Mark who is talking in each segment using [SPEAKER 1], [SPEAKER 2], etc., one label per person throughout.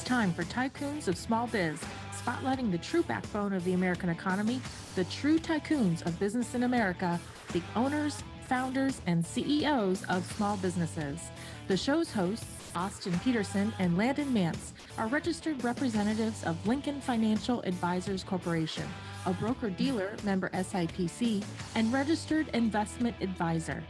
[SPEAKER 1] time for Tycoons of Small Biz, spotlighting the true backbone of the American economy, the true tycoons of business in America, the owners, founders, and CEOs of small businesses. The show's hosts, Austin Peterson and Landon Mance, are registered representatives of Lincoln Financial Advisors Corporation, a broker-dealer member SIPC, and registered investment advisor.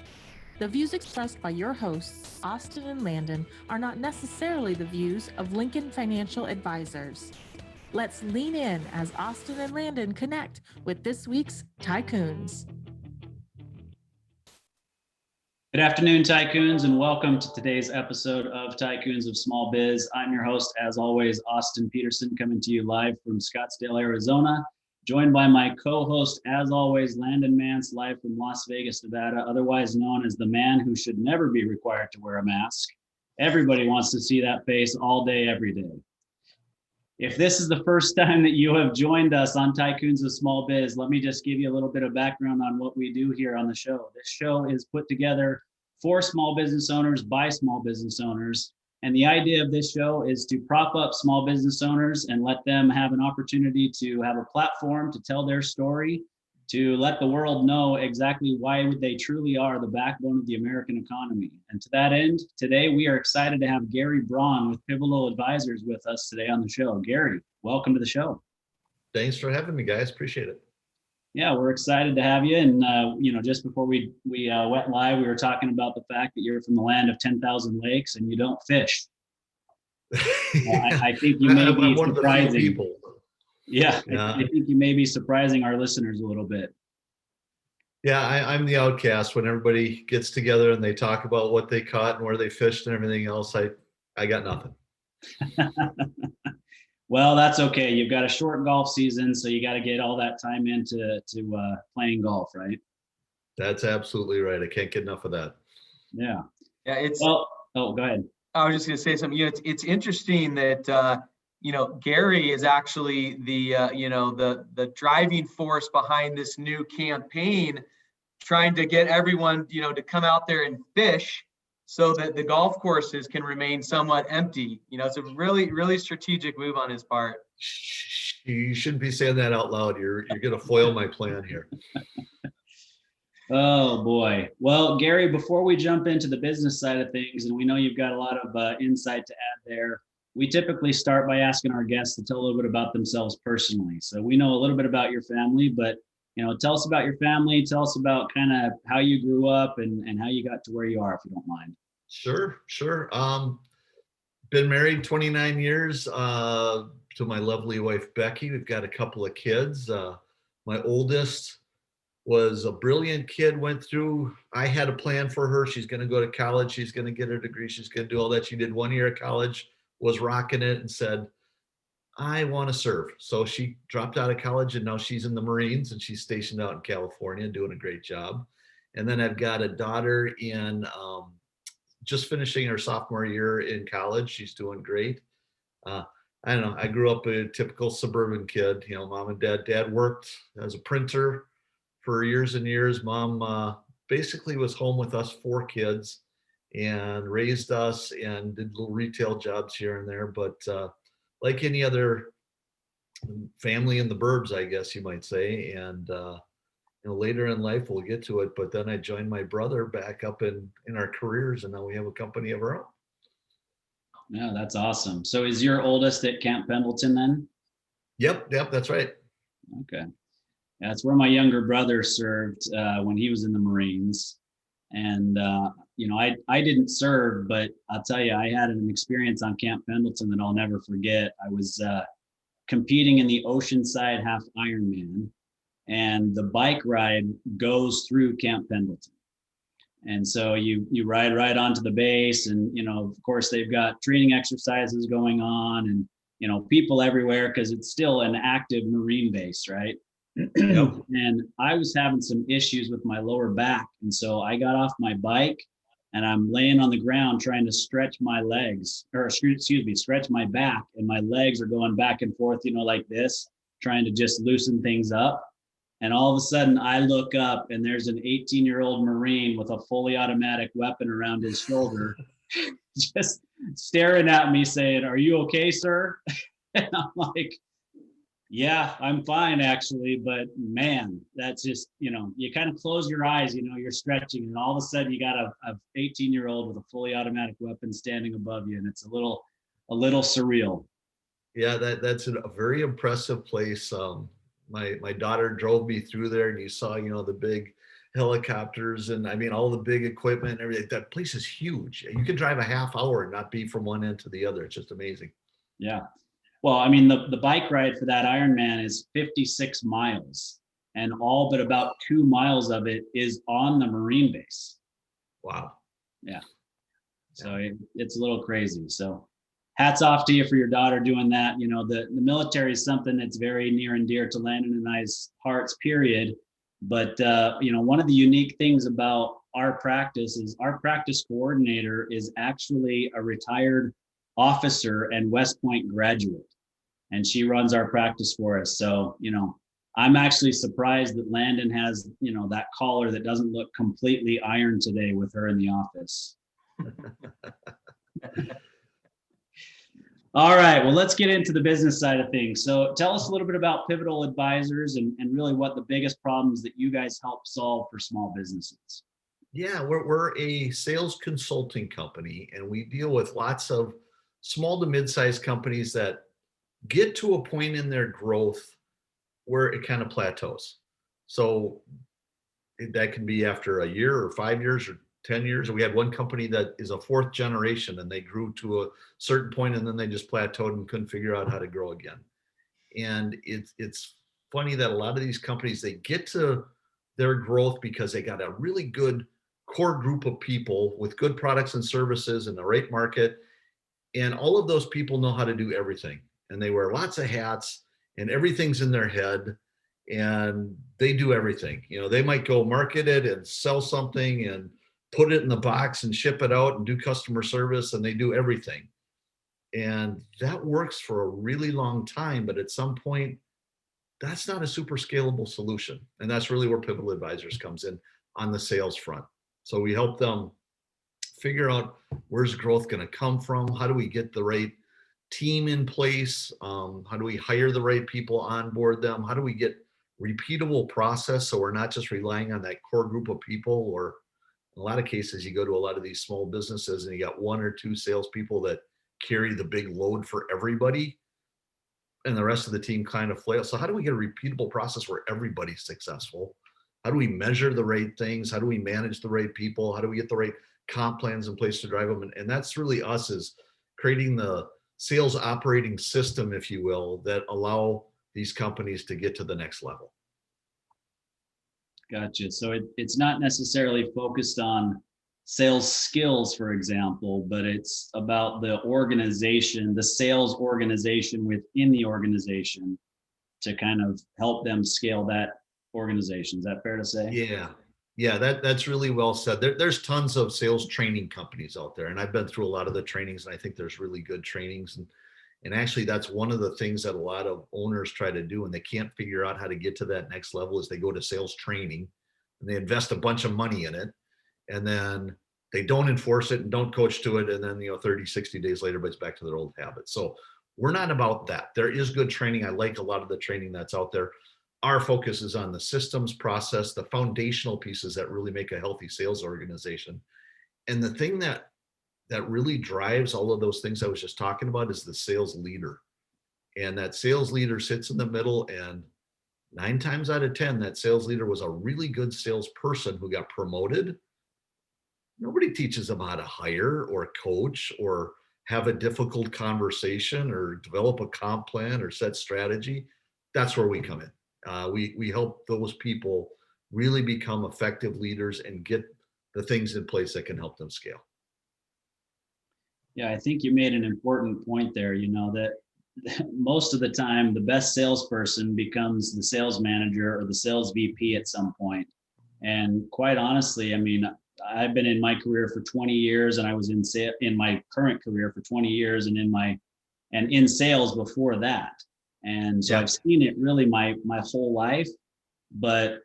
[SPEAKER 1] The views expressed by your hosts, Austin and Landon, are not necessarily the views of Lincoln Financial Advisors. Let's lean in as Austin and Landon connect with this week's Tycoons.
[SPEAKER 2] Good afternoon, Tycoons, and welcome to today's episode of Tycoons of Small Biz. I'm your host, as always, Austin Peterson, coming to you live from Scottsdale, Arizona, joined by my co-host, as always, Landon Mance, live from Las Vegas, Nevada, otherwise known as the man who should never be required to wear a mask. Everybody wants to see that face all day, every day. If this is the first time that you have joined us on Tycoons of Small Biz, let me just give you a little bit of background on what we do here on the show. This show is put together for small business owners by small business owners. And the idea of this show is to prop up small business owners and let them have an opportunity to have a platform to tell their story, to let the world know exactly why they truly are the backbone of the American economy. And to that end, today we are excited to have Gary Braun with Pivotal Advisors with us today on the show. Gary, welcome to the show.
[SPEAKER 3] Thanks for having me, guys. Appreciate it.
[SPEAKER 2] Yeah, we're excited to have you. And, just before we went live, we were talking about the fact that you're from the land of 10,000 lakes and you don't fish. I think you may be
[SPEAKER 3] one
[SPEAKER 2] surprising.
[SPEAKER 3] Of the few people.
[SPEAKER 2] Yeah, I think you may be surprising our listeners a little bit.
[SPEAKER 3] Yeah, I'm the outcast. When everybody gets together and they talk about what they caught and where they fished and everything else, I got nothing.
[SPEAKER 2] Well, that's okay. You've got a short golf season, so you got to get all that time into playing golf, right?
[SPEAKER 3] That's absolutely right. I can't get enough of that.
[SPEAKER 2] Yeah.
[SPEAKER 4] Yeah,
[SPEAKER 2] go ahead.
[SPEAKER 4] I was just going to say something. It's interesting that Gary is actually the driving force behind this new campaign, trying to get everyone to come out there and fish, so that the golf courses can remain somewhat empty. It's a really, really strategic move on his part.
[SPEAKER 3] You shouldn't be saying that out loud. You're going to foil my plan here.
[SPEAKER 2] Oh boy. Well, Gary, before we jump into the business side of things, and we know you've got a lot of insight to add there, we typically start by asking our guests to tell a little bit about themselves personally. So we know a little bit about your family, but tell us about your family. Tell us about kind of how you grew up and how you got to where you are, if you don't mind.
[SPEAKER 3] Sure. Been married 29 years to my lovely wife, Becky. We've got a couple of kids. My oldest was a brilliant kid, I had a plan for her. She's going to go to college. She's going to get her degree. She's going to do all that. She did 1 year of college, was rocking it, and said, I want to serve. So she dropped out of college, and now she's in the Marines, and she's stationed out in California, doing a great job. And then I've got a daughter in just finishing her sophomore year in college. She's doing great. I don't know. I grew up a typical suburban kid. Mom and dad worked as a printer for years and years. Mom basically was home with us 4 kids and raised us and did little retail jobs here and there. But like any other family in the burbs, I guess you might say. And later in life, we'll get to it. But then I joined my brother back up in our careers, and now we have a company of our own.
[SPEAKER 2] Yeah, that's awesome. So is your oldest at Camp Pendleton then? Yep,
[SPEAKER 3] that's right.
[SPEAKER 2] Okay. That's where my younger brother served when he was in the Marines. And, I didn't serve, but I'll tell you, I had an experience on Camp Pendleton that I'll never forget. I was competing in the Oceanside Half Ironman, and the bike ride goes through Camp Pendleton. And so you ride right onto the base, and, of course, they've got training exercises going on and, people everywhere because it's still an active Marine base, right?
[SPEAKER 3] Yep.
[SPEAKER 2] And I was having some issues with my lower back. And so I got off my bike and I'm laying on the ground trying to stretch my legs, stretch my back, and my legs are going back and forth, like this, trying to just loosen things up. And all of a sudden I look up and there's an 18-year-old Marine with a fully automatic weapon around his shoulder, just staring at me saying, "Are you okay, sir?" And I'm like, "Yeah, I'm fine actually, but man, that's just, you kind of close your eyes, you're stretching, and all of a sudden you got a 18-year-old with a fully automatic weapon standing above you, and it's a little surreal."
[SPEAKER 3] Yeah, that's a very impressive place. My daughter drove me through there, and you saw, the big helicopters, and I mean all the big equipment and everything. That place is huge. You can drive a half hour and not be from one end to the other. It's just amazing.
[SPEAKER 2] Yeah. Well, I mean, the bike ride for that Ironman is 56 miles, and all but about 2 miles of it is on the Marine base.
[SPEAKER 3] Wow.
[SPEAKER 2] Yeah. So it's a little crazy. So hats off to you for your daughter doing that. The military is something that's very near and dear to Landon and I's hearts, period. But, one of the unique things about our practice is our practice coordinator is actually a retired officer and West Point graduate, and she runs our practice for us. So, I'm actually surprised that Landon has, that collar that doesn't look completely iron today with her in the office. All right, well, let's get into the business side of things. So tell us a little bit about Pivotal Advisors and really what the biggest problems that you guys help solve for small businesses.
[SPEAKER 3] Yeah, we're a sales consulting company, and we deal with lots of small to mid-sized companies that get to a point in their growth where it kind of plateaus. So that can be after a year or 5 years or 10 years. We had one company that is a fourth generation, and they grew to a certain point, and then they just plateaued and couldn't figure out how to grow again. And it's funny that a lot of these companies, they get to their growth because they got a really good core group of people with good products and services in the right market. And all of those people know how to do everything. And they wear lots of hats, and everything's in their head, and they do everything. They might go market it and sell something and put it in the box and ship it out and do customer service, and they do everything. And that works for a really long time, but at some point, that's not a super scalable solution. And that's really where Pivotal Advisors comes in on the sales front. So we help them figure out where's growth going to come from, how do we get the right team in place, how do we hire the right people, onboard them, how do we get repeatable process so we're not just relying on that core group of people. Or in a lot of cases, you go to a lot of these small businesses and you got one or two salespeople that carry the big load for everybody, and the rest of the team kind of flails. So how do we get a repeatable process where everybody's successful? How do we measure the right things? How do we manage the right people? How do we get the right comp plans in place to drive them? And that's really us, is creating the sales operating system, if you will, that allow these companies to get to the next level.
[SPEAKER 2] Gotcha. So it's not necessarily focused on sales skills, for example, but it's about the organization, the sales organization within the organization, to kind of help them scale that organization. Is that fair to say?
[SPEAKER 3] Yeah, that's really well said. There's tons of sales training companies out there, and I've been through a lot of the trainings, and I think there's really good trainings. And actually, that's one of the things that a lot of owners try to do, and they can't figure out how to get to that next level, is they go to sales training and they invest a bunch of money in it, and then they don't enforce it and don't coach to it, and then 30, 60 days later, but it's back to their old habits. So we're not about that. There is good training. I like a lot of the training that's out there. Our focus is on the systems, process, the foundational pieces that really make a healthy sales organization. And the thing that really drives all of those things I was just talking about is the sales leader. And that sales leader sits in the middle, and 9 times out of 10, that sales leader was a really good salesperson who got promoted. Nobody teaches them how to hire or coach or have a difficult conversation or develop a comp plan or set strategy. That's where we come in. We help those people really become effective leaders and get the things in place that can help them scale.
[SPEAKER 2] Yeah, I think you made an important point there, that most of the time the best salesperson becomes the sales manager or the sales VP at some point. And quite honestly, I mean, I've been in my career for 20 years, and I was in my current career for 20 years, and in sales before that. And so I've seen it really my whole life. But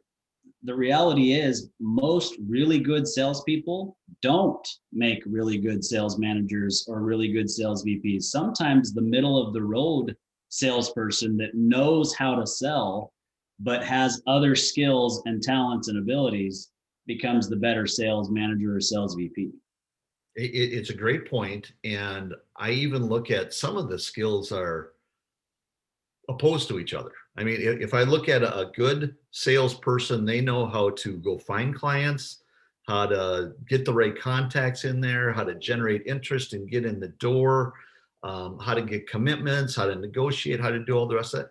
[SPEAKER 2] the reality is most really good salespeople don't make really good sales managers or really good sales VPs. Sometimes the middle of the road salesperson that knows how to sell, but has other skills and talents and abilities becomes the better sales manager or sales VP.
[SPEAKER 3] It's a great point. And I even look at some of the skills are opposed to each other. I mean, if I look at a good salesperson, they know how to go find clients, how to get the right contacts in there, how to generate interest and get in the door, how to get commitments, how to negotiate, how to do all the rest of that.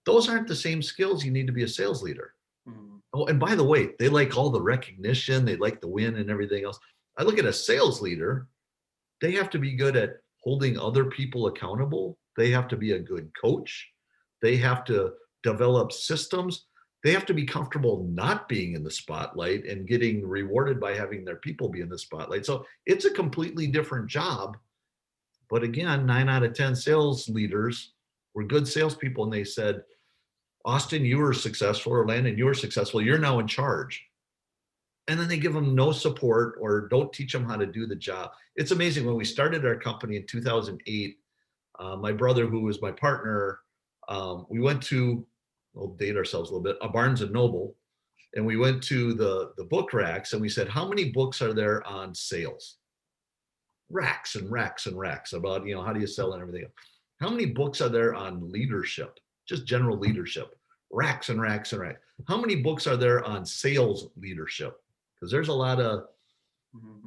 [SPEAKER 3] Those aren't the same skills you need to be a sales leader. Mm-hmm. Oh, and by the way, they like all the recognition, they like the win and everything else. I look at a sales leader, they have to be good at holding other people accountable. They have to be a good coach. They have to develop systems. They have to be comfortable not being in the spotlight and getting rewarded by having their people be in the spotlight. So it's a completely different job. But again, 9 out of 10 sales leaders were good salespeople. And they said, Austin, you were successful, or Landon, you were successful. You're now in charge. And then they give them no support or don't teach them how to do the job. It's amazing. When we started our company in 2008, my brother, who was my partner, we went to, we'll date ourselves a little bit, a Barnes and Noble, and we went to the book racks and we said, how many books are there on sales? Racks and racks and racks about, how do you sell and everything else. How many books are there on leadership, just general leadership? Racks and racks and racks. How many books are there on sales leadership? Because there's a lot of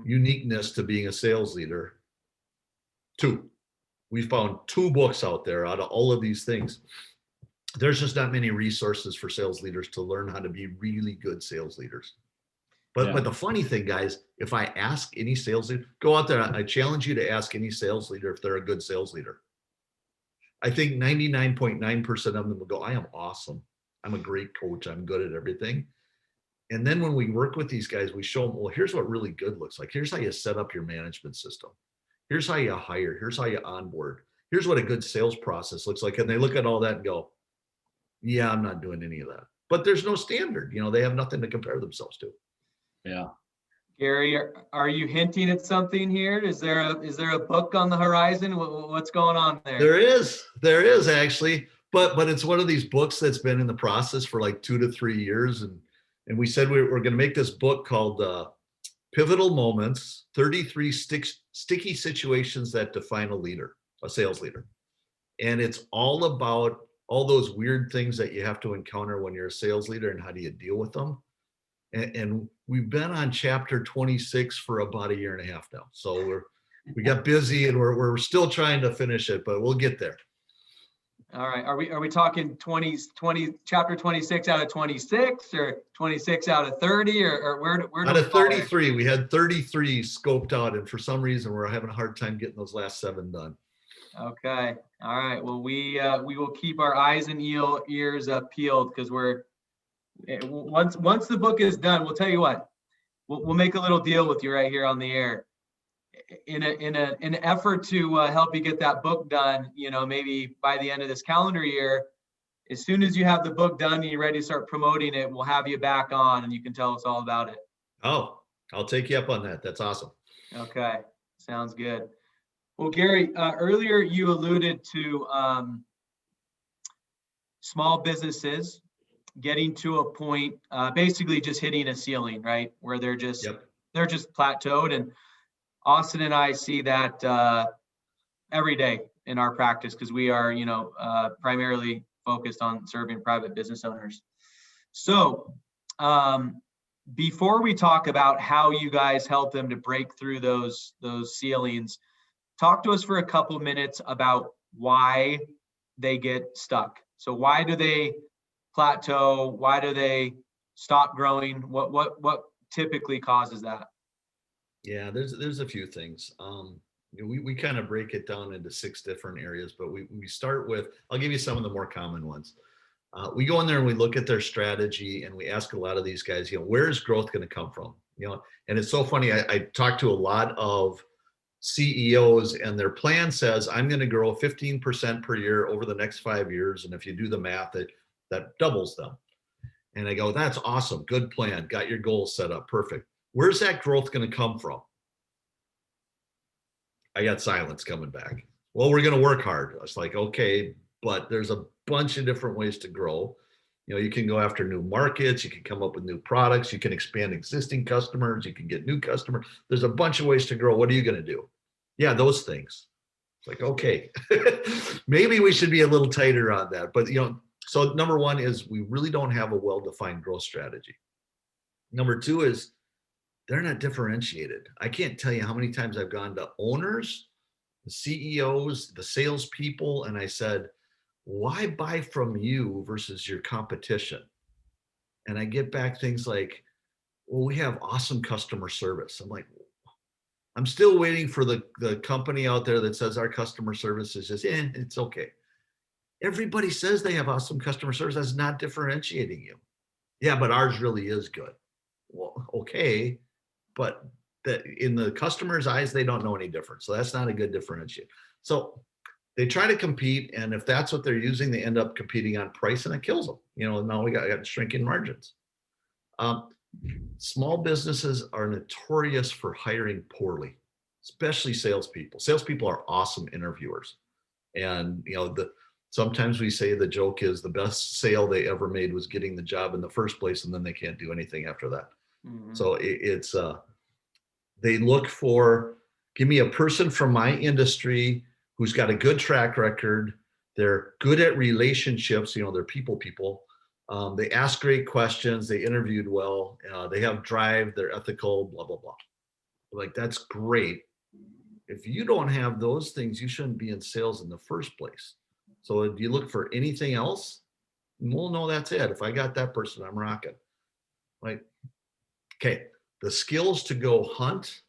[SPEAKER 3] uniqueness to being a sales leader. 2. We found 2 books out there out of all of these things. There's just not many resources for sales leaders to learn how to be really good sales leaders. But the funny thing, guys, if I ask any sales leader, go out there, I challenge you to ask any sales leader if they're a good sales leader. I think 99.9% of them will go, I am awesome. I'm a great coach. I'm good at everything. And then when we work with these guys, we show them, well, here's what really good looks like. Here's how you set up your management system. Here's how you hire. Here's how you onboard. Here's what a good sales process looks like. And they look at all that and go, yeah, I'm not doing any of that. But there's no standard. They have nothing to compare themselves to.
[SPEAKER 2] Yeah.
[SPEAKER 4] Gary, are you hinting at something here? Is there a book on the horizon? What's going on there?
[SPEAKER 3] There is actually, but it's one of these books that's been in the process for like 2 to 3 years. And we said we're going to make this book called Pivotal Moments, 33 Sticky Situations That Define a Sales Leader. And it's all about all those weird things that you have to encounter when you're a sales leader and how do you deal with them. And we've been on chapter 26 for about 1.5 years now. So we got busy and we're still trying to finish it, but we'll get there.
[SPEAKER 4] All right. Are we talking 20 chapter 26 out of 26 or 26 out of 30 or where
[SPEAKER 3] out of 33? We had 33 scoped out, and for some reason we're having a hard time getting those last 7 done.
[SPEAKER 4] Okay. All right. Well, we will keep our eyes and ears peeled, because once the book is done, we'll tell you what, we'll make a little deal with you right here on the air. In an effort to help you get that book done, maybe by the end of this calendar year, as soon as you have the book done and you're ready to start promoting it, we'll have you back on and you can tell us all about it.
[SPEAKER 3] Oh, I'll take you up on that. That's awesome.
[SPEAKER 4] Okay. Sounds good. Well, Gary, earlier you alluded to small businesses getting to a point, basically just hitting a ceiling, right? Where they're just plateaued. And Austin and I see that every day in our practice, because we are, primarily focused on serving private business owners. So before we talk about how you guys help them to break through those ceilings, talk to us for a couple minutes about why they get stuck. So why do they plateau? Why do they stop growing? What typically causes that?
[SPEAKER 3] Yeah, there's a few things. We kind of break it down into 6 different areas, but we start with, I'll give you some of the more common ones. We go in there and we look at their strategy and we ask a lot of these guys, where is growth going to come from? And it's so funny. I talk to a lot of CEOs and their plan says, I'm going to grow 15% per year over the next 5 years. And if you do the math, that doubles them. And I go, that's awesome. Good plan. Got your goals set up. Perfect. Where's that growth going to come from? I got silence coming back. Well, we're going to work hard. I was like, okay, but there's a bunch of different ways to grow. You can go after new markets. You can come up with new products. You can expand existing customers. You can get new customers. There's a bunch of ways to grow. What are you going to do? Yeah, those things. It's like, okay, maybe we should be a little tighter on that. But, so number one is we really don't have a well-defined growth strategy. Number two is they're not differentiated. I can't tell you how many times I've gone to owners, the CEOs, the salespeople, and I said, why buy from you versus your competition? And I get back things like, well, we have awesome customer service. I'm like, I'm still waiting for the company out there that says our customer service is just, it's okay. Everybody says they have awesome customer service. That's not differentiating you. Yeah, but ours really is good. Well, okay, but in the customer's eyes, they don't know any different. So that's not a good differentiator. So they try to compete, and if that's what they're using, they end up competing on price, and it kills them. Now we got shrinking margins. Small businesses are notorious for hiring poorly, especially salespeople. Salespeople are awesome interviewers, and sometimes we say the joke is the best sale they ever made was getting the job in the first place, and then they can't do anything after that. Mm-hmm. So it's they look for, give me a person from my industry who's got a good track record. They're good at relationships. They're people. They ask great questions. They interviewed well. They have drive. They're ethical, blah, blah, blah. Like, that's great. If you don't have those things, you shouldn't be in sales in the first place. So if you look for anything else, well, no, that's it. If I got that person, I'm rocking. Like, okay, the skills to go hunt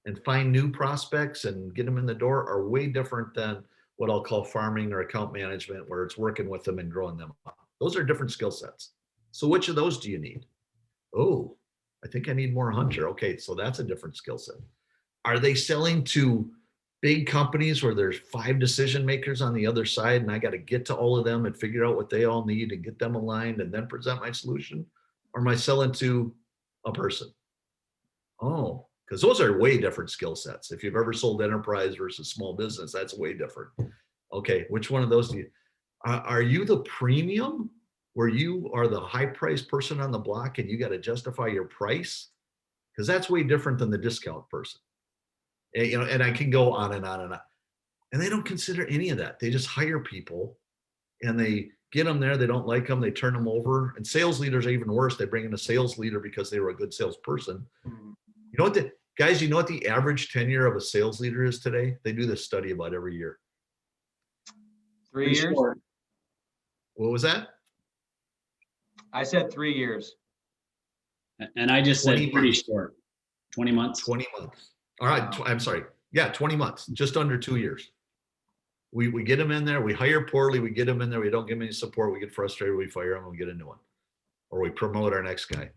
[SPEAKER 3] and find new prospects and get them in the door are way different than what I'll call farming or account management, where it's working with them and growing them up. Those are different skill sets. So which of those do you need? Oh, I think I need more hunter. Okay, so that's a different skill set. Are they selling to big companies where there's 5 decision makers on the other side, and I got to get to all of them and figure out what they all need and get them aligned and then present my solution? Or am I selling to a person? Oh, because those are way different skill sets. If you've ever sold enterprise versus small business, that's way different. Okay, which one of those do you, are you the premium where you are the high price person on the block and you got to justify your price? Because that's way different than the discount person. And I can go on and on and on. And they don't consider any of that. They just hire people and they get them there. They don't like them. They turn them over. And sales leaders are even worse. They bring in a sales leader because they were a good salesperson. You know what guys, you know what the average tenure of a sales leader is today? They do this study about every year.
[SPEAKER 4] 3 years.
[SPEAKER 2] Short.
[SPEAKER 3] What was that?
[SPEAKER 4] I said 3 years.
[SPEAKER 2] And I just said pretty short. 20 months.
[SPEAKER 3] 20 months. All right. I'm sorry. Yeah, 20 months, just under 2 years. We get them in there. We hire poorly. We get them in there. We don't give them any support. We get frustrated. We fire them. We get a new one. Or we promote our next guy.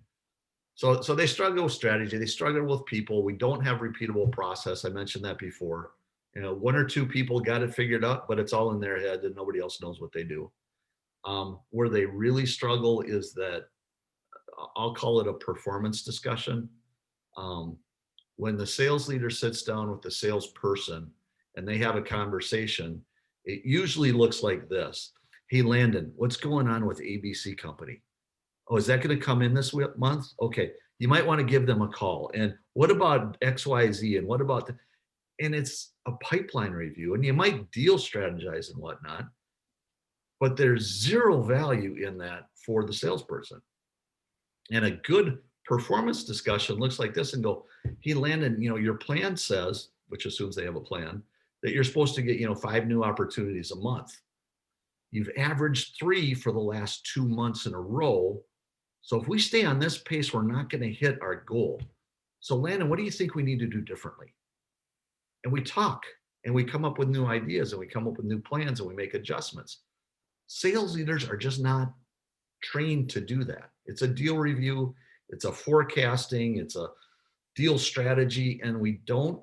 [SPEAKER 3] So they struggle with strategy. They struggle with people. We don't have repeatable process. I mentioned that before. 1 or 2 people got it figured out, but it's all in their head and nobody else knows what they do. Where they really struggle is that I'll call it a performance discussion. When the sales leader sits down with the salesperson and they have a conversation, it usually looks like this. Hey, Landon, what's going on with ABC company? Oh, is that going to come in this month? Okay. You might want to give them a call. And what about XYZ? And what about and it's a pipeline review, and you might deal strategize and whatnot, but there's zero value in that for the salesperson. And a good performance discussion looks like this and go, hey, Landon, your plan says, which assumes they have a plan, that you're supposed to get, 5 new opportunities a month. You've averaged 3 for the last 2 months in a row. So if we stay on this pace, we're not going to hit our goal. So Landon, what do you think we need to do differently? And we talk and we come up with new ideas and we come up with new plans and we make adjustments. Sales leaders are just not trained to do that. It's a deal review. It's a forecasting. It's a deal strategy. And we don't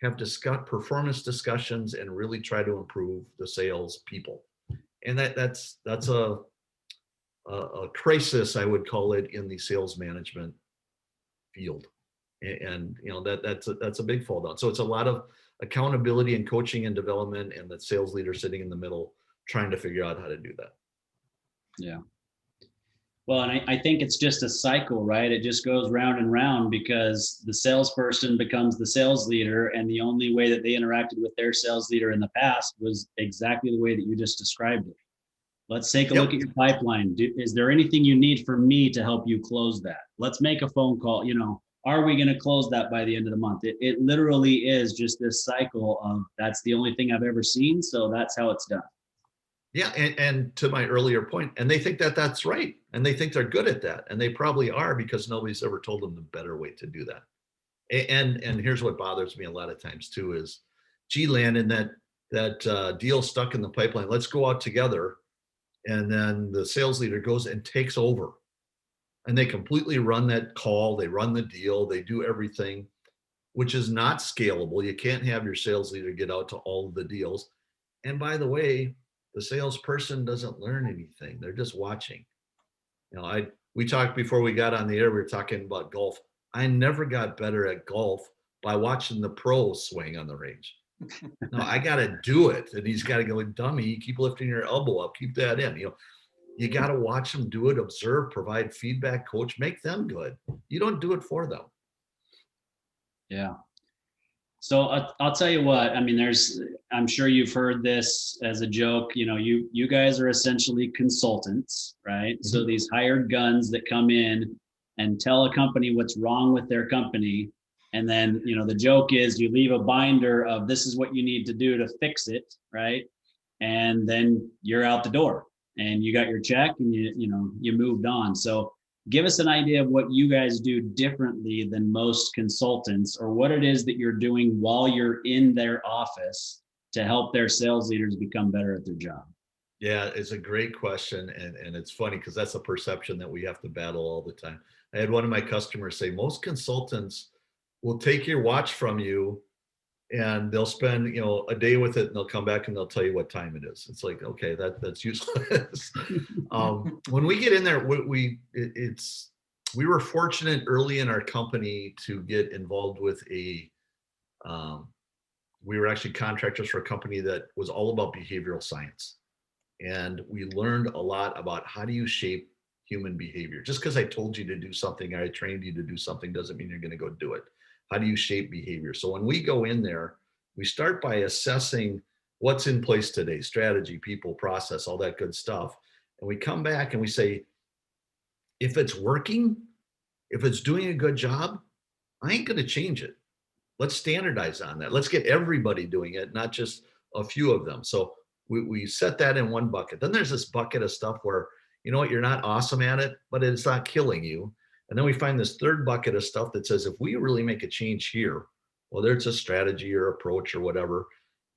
[SPEAKER 3] have performance discussions and really try to improve the sales people. And that's a crisis, I would call it, in the sales management field. And that's a big fall down. So it's a lot of accountability and coaching and development, and the sales leader sitting in the middle trying to figure out how to do that.
[SPEAKER 2] Yeah. Well, and I think it's just a cycle, right? It just goes round and round because the salesperson becomes the sales leader, and the only way that they interacted with their sales leader in the past was exactly the way that you just described it. Let's take a look at your pipeline. Is there anything you need from me to help you close that? Let's make a phone call. Are we going to close that by the end of the month? It literally is just this cycle of that's the only thing I've ever seen. So that's how it's done.
[SPEAKER 3] Yeah. And to my earlier point, and they think that that's right. And they think they're good at that. And they probably are, because nobody's ever told them the better way to do that. And here's what bothers me a lot of times too is, gee, Landon, that deal stuck in the pipeline. Let's go out together. And then the sales leader goes and takes over. And they completely run that call. They run the deal. They do everything, which is not scalable. You can't have your sales leader get out to all of the deals. And by the way, the salesperson doesn't learn anything. They're just watching. We talked before we got on the air, we were talking about golf. I never got better at golf by watching the pros swing on the range. No, I got to do it. And he's got to go, dummy, keep lifting your elbow up, keep that in. You got to watch them do it, observe, provide feedback, coach, make them good. You don't do it for them.
[SPEAKER 2] Yeah. So I'll tell you what, I'm sure you've heard this as a joke, you guys are essentially consultants, right? Mm-hmm. So these hired guns that come in and tell a company what's wrong with their company. And then, the joke is you leave a binder of this is what you need to do to fix it, right? And then you're out the door and you got your check and you moved on. So give us an idea of what you guys do differently than most consultants, or what it is that you're doing while you're in their office to help their sales leaders become better at their job.
[SPEAKER 3] Yeah, it's a great question. And it's funny because that's a perception that we have to battle all the time. I had one of my customers say, most consultants will take your watch from you and they'll spend, a day with it, and they'll come back and they'll tell you what time it is. It's like, okay, that's useless. When we get in there, we were fortunate early in our company to get involved with we were actually contractors for a company that was all about behavioral science. And we learned a lot about how do you shape human behavior. Just because I told you to do something, or I trained you to do something, doesn't mean you're going to go do it. How do you shape behavior? So when we go in there, we start by assessing what's in place today, strategy, people, process, all that good stuff. And we come back and we say, if it's working, if it's doing a good job, I ain't going to change it. Let's standardize on that. Let's get everybody doing it, not just a few of them. So we set that in one bucket. Then there's this bucket of stuff where, you're not awesome at it, but it's not killing you. And then we find this third bucket of stuff that says, if we really make a change here, whether it's a strategy or approach or whatever,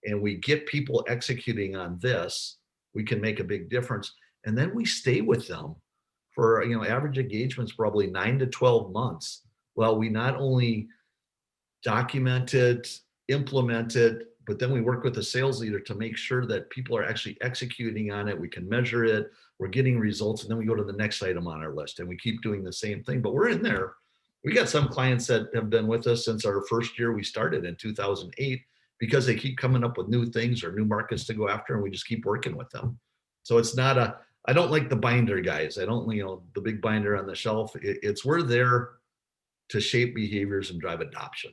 [SPEAKER 3] and we get people executing on this, we can make a big difference. And then we stay with them for, average engagement's probably 9 to 12 months. Well, we not only document it, implement it, but then we work with the sales leader to make sure that people are actually executing on it. We can measure it, we're getting results, and then we go to the next item on our list and we keep doing the same thing. But we're in there. We got some clients that have been with us since our first year we started in 2008, because they keep coming up with new things or new markets to go after, and we just keep working with them. So it's not I don't like the binder guys. I don't, the big binder on the shelf. We're there to shape behaviors and drive adoption.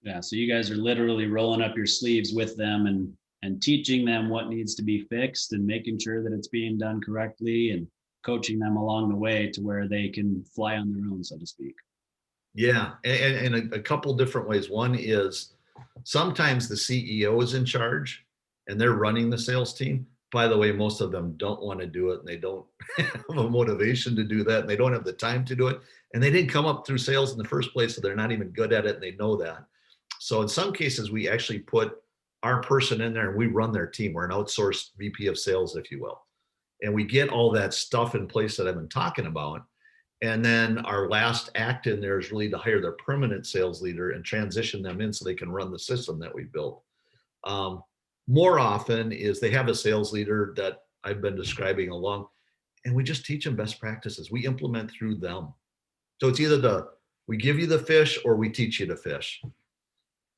[SPEAKER 2] Yeah, so you guys are literally rolling up your sleeves with them and teaching them what needs to be fixed and making sure that it's being done correctly and coaching them along the way to where they can fly on their own, so to speak.
[SPEAKER 3] Yeah, and a couple different ways. One is sometimes the CEO is in charge and they're running the sales team. By the way, most of them don't want to do it, and they don't have a motivation to do that, and they don't have the time to do it, and they didn't come up through sales in the first place, so they're not even good at it, and they know that. So in some cases, we actually put our person in there and we run their team. We're an outsourced VP of sales, if you will. And we get all that stuff in place that I've been talking about. And then our last act in there is really to hire their permanent sales leader and transition them in so they can run the system that we built. More often is they have a sales leader that I've been describing along, and we just teach them best practices. We implement through them. So it's either we give you the fish or we teach you to fish.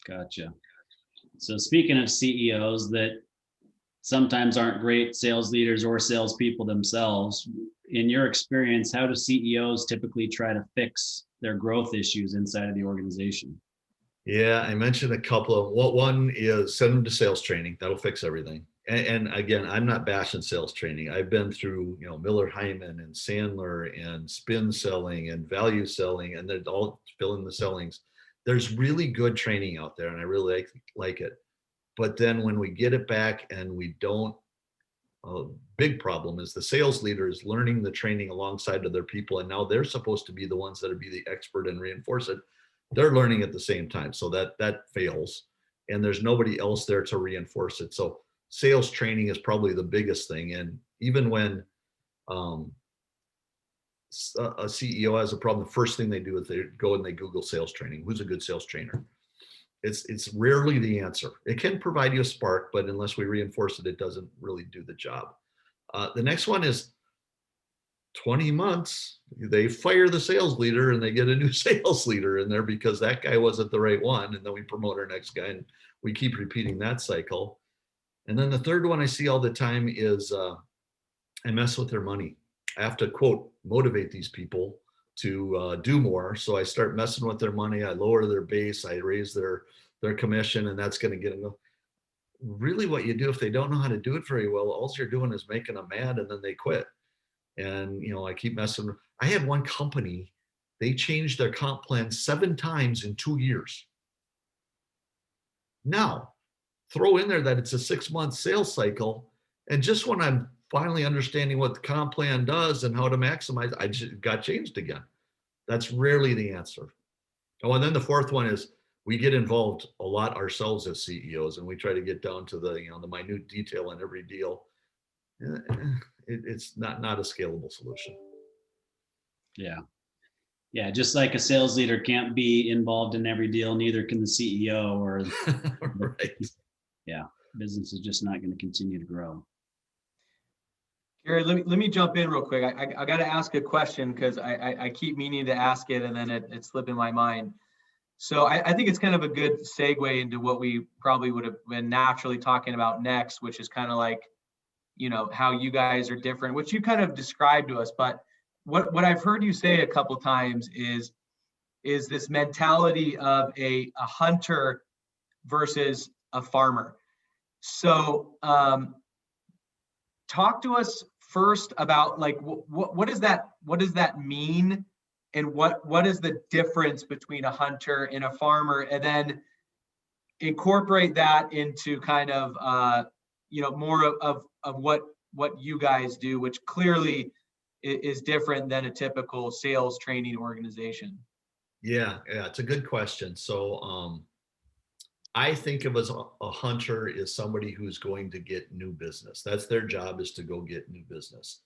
[SPEAKER 2] Gotcha. So speaking of CEOs that sometimes aren't great sales leaders or salespeople themselves, in your experience, how do CEOs typically try to fix their growth issues inside of the organization?
[SPEAKER 3] Yeah, I mentioned a couple of, one is send them to sales training. That'll fix everything. And again, I'm not bashing sales training. I've been through, Miller Hyman and Sandler and spin selling and value selling, and they're all fill in the sellings. There's really good training out there, and I really like it. But then when we get it back and we don't, a big problem is the sales leader is learning the training alongside of their people, and now they're supposed to be the ones that be the expert and reinforce it. They're learning at the same time, so that fails, and there's nobody else there to reinforce it. So sales training is probably the biggest thing. And even when a CEO has a problem, the first thing they do is they go and they Google sales training. Who's a good sales trainer? It's rarely the answer. It can provide you a spark, but unless we reinforce it, it doesn't really do the job. The next one is 20 months, they fire the sales leader and they get a new sales leader in there because that guy wasn't the right one. And then we promote our next guy, and we keep repeating that cycle. And then the third one I see all the time is I mess with their money. I have to, quote, motivate these people to do more. So I start messing with their money. I lower their base. I raise their commission, and that's going to get them. Really, what you do if they don't know how to do it very well, all you're doing is making them mad, and then they quit. And I keep messing. I had one company, they changed their comp plan 7 times in 2 years. Now, throw in there that it's a 6-month sales cycle, and just when I'm finally understanding what the comp plan does and how to maximize, I just got changed again. That's rarely the answer. Oh, and then the fourth one is we get involved a lot ourselves as CEOs, and we try to get down to the the minute detail in every deal. It's not a scalable solution.
[SPEAKER 2] Yeah, just like a sales leader can't be involved in every deal, neither can the CEO or
[SPEAKER 3] Right.
[SPEAKER 2] Yeah, business is just not going to continue to grow.
[SPEAKER 4] Gary, let me jump in real quick. I got to ask a question because I keep meaning to ask it and then it slipped in my mind. So I think it's kind of a good segue into what we probably would have been naturally talking about next, which is kind of like, how you guys are different, which you kind of described to us. But what I've heard you say a couple of times is this mentality of a hunter versus a farmer. So talk to us first about like what does that mean, and what is the difference between a hunter and a farmer, and then incorporate that into kind of more of what you guys do, which clearly is different than a typical sales training organization.
[SPEAKER 3] Yeah, it's a good question. So I think of as a hunter is somebody who's going to get new business. That's their job, is to go get new business.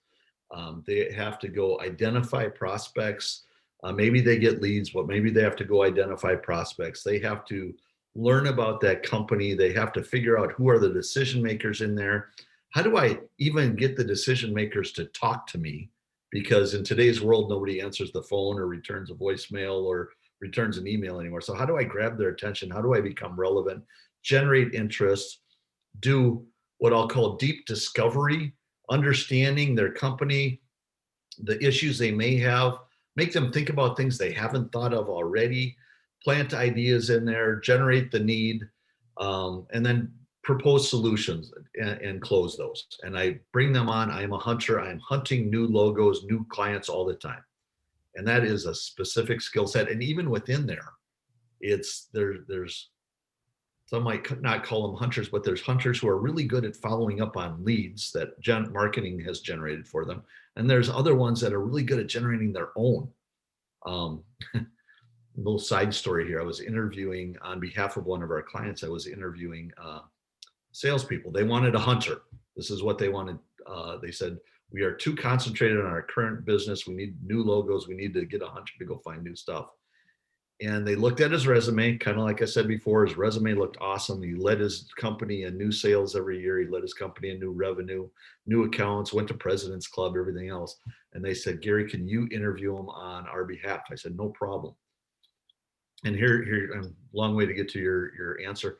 [SPEAKER 3] They have to go identify prospects. Maybe they get leads, but maybe they have to go identify prospects. They have to learn about that company. They have to figure out who are the decision makers in there. How do I even get the decision makers to talk to me? Because in today's world, nobody answers the phone or returns a voicemail or returns an email anymore. So how do I grab their attention? How do I become relevant, generate interest, do what I'll call deep discovery, understanding their company, the issues they may have, make them think about things they haven't thought of already, plant ideas in there, generate the need, and then propose solutions and close those. And I bring them on. I am a hunter. I'm hunting new logos, new clients all the time. And that is a specific skill set. And even within there, there's some might not call them hunters, but there's hunters who are really good at following up on leads that marketing has generated for them. And there's other ones that are really good at generating their own. Little side story here. I was interviewing on behalf of one of our clients. I was interviewing salespeople. They wanted a hunter. This is what they wanted. They said, we are too concentrated on our current business. We need new logos. We need to get a hunter to go find new stuff. And they looked at his resume, kind of like I said before, his resume looked awesome. He led his company in new sales every year. He led his company in new revenue, new accounts, went to President's Club, everything else. And they said, Gary, can you interview him on our behalf? I said, no problem. And here, a long way to get to your answer.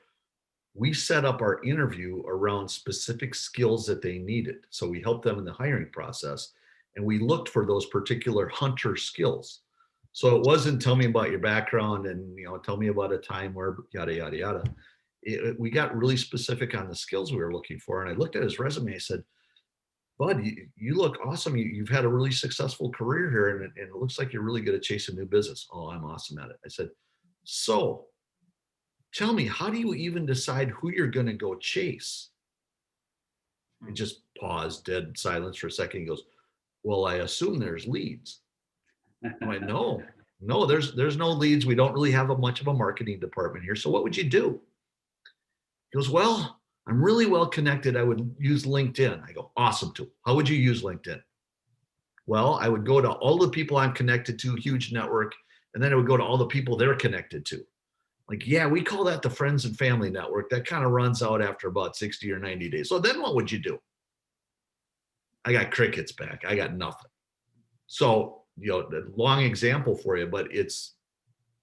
[SPEAKER 3] We set up our interview around specific skills that they needed. So we helped them in the hiring process, and we looked for those particular hunter skills. So it wasn't tell me about your background and tell me about a time where yada yada yada. We got really specific on the skills we were looking for, and I looked at his resume. I said, Bud, you look awesome. You've had a really successful career here, and it looks like you're really good at chasing new business. Oh, I'm awesome at it. I said, so tell me, how do you even decide who you're going to go chase? He just paused, dead silence for a second. He goes, well, I assume there's leads. I went, no, there's no leads. We don't really have much of a marketing department here. So what would you do? He goes, well, I'm really well connected. I would use LinkedIn. I go, awesome tool. How would you use LinkedIn? Well, I would go to all the people I'm connected to, huge network, and then I would go to all the people they're connected to. Like, yeah, we call that the friends and family network. That kind of runs out after about 60 or 90 days. So then what would you do? I got crickets back. I got nothing. So, long example for you, but